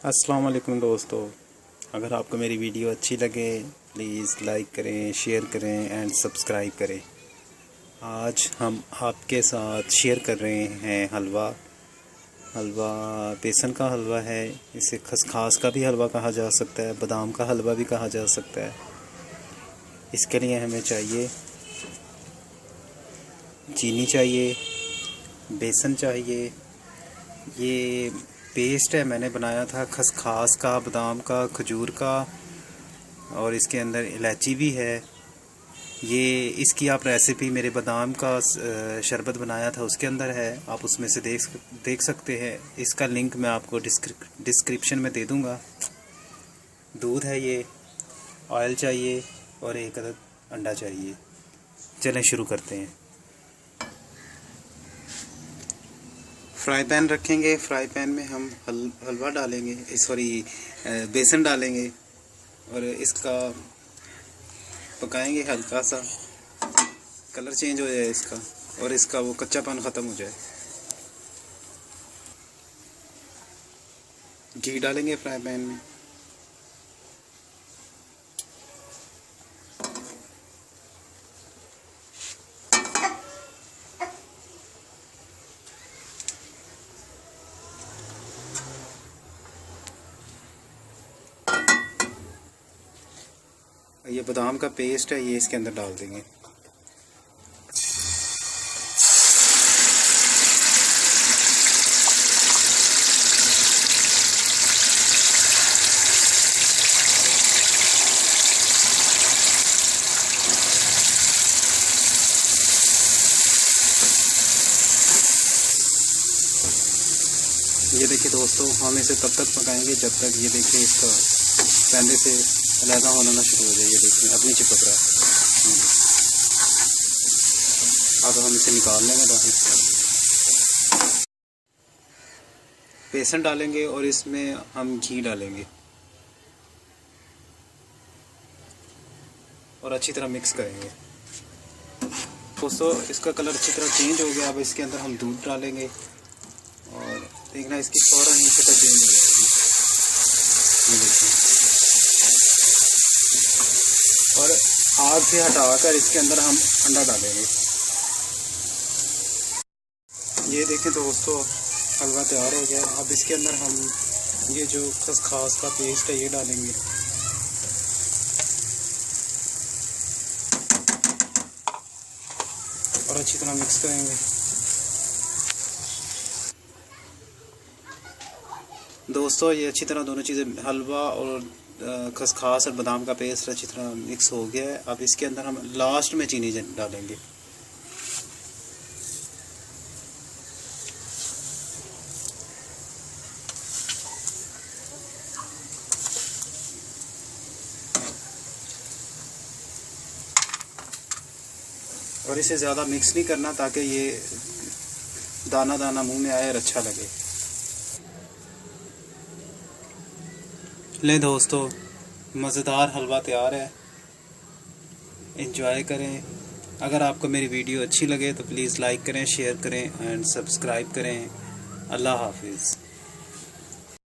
अस्सलाम वालेकुम दोस्तों, अगर आपको मेरी वीडियो अच्छी लगे प्लीज़ लाइक करें, शेयर करें एंड सब्सक्राइब करें। आज हम आपके साथ शेयर कर रहे हैं हलवा बेसन का हलवा है। इसे खसखस का भी हलवा कहा जा सकता है, बादाम का हलवा भी कहा जा सकता है। इसके लिए हमें चाहिए चीनी चाहिए, बेसन चाहिए। ये पेस्ट है, मैंने बनाया था खसखस का, बादाम का, खजूर का, और इसके अंदर इलायची भी है। ये इसकी आप रेसिपी मेरे बादाम का शरबत बनाया था उसके अंदर है, आप उसमें से देख सकते हैं। इसका लिंक मैं आपको डिस्क्रिप्शन में दे दूँगा। दूध है ये, ऑयल चाहिए और एक अदद अंडा चाहिए। चलें शुरू करते हैं। फ्राई पैन रखेंगे, फ्राई पैन में हम हलवा डालेंगे, बेसन डालेंगे और इसका पकाएंगे। हल्का सा कलर चेंज हो जाए इसका और इसका वो कच्चापन ख़त्म हो जाए। घी डालेंगे फ्राई पैन में। ये बादाम का पेस्ट है, ये इसके अंदर डाल देंगे। ये देखिए दोस्तों, हम इसे तब तक पकाएंगे जब तक ये देखिए इसका पैंदे से अलहदा होना ना शुरू हो जाए। ये देखिए अपनी चिपक रहा है। अब हम इसे निकाल लेंगे बाहर। बेसन डालेंगे और इसमें हम घी डालेंगे और अच्छी तरह मिक्स करेंगे। दोस्तों इसका कलर अच्छी तरह चेंज हो गया। अब इसके अंदर हम दूध डालेंगे और देखना इसकी फ़ौरन ही शक्ल चेंज हो जाएगी। ये देखिए, और आग से हटाकर इसके अंदर हम अंडा डालेंगे। ये देखें दोस्तों, हलवा तैयार हो गया। अब इसके अंदर हम ये जो खसखस का पेस्ट है ये डालेंगे और अच्छी तरह मिक्स करेंगे। दोस्तों ये अच्छी तरह दोनों चीज़ें, हलवा और खसखस और बादाम का पेस्ट अच्छी तरह मिक्स हो गया है। अब इसके अंदर हम लास्ट में चीनी डालेंगे। और इसे ज़्यादा मिक्स नहीं करना ताकि ये दाना दाना मुंह में आए और अच्छा लगे। ले दोस्तों, मज़ेदार हलवा तैयार है, एंजॉय करें। अगर आपको मेरी वीडियो अच्छी लगे तो प्लीज़ लाइक करें, शेयर करें एंड सब्सक्राइब करें। अल्लाह हाफिज़।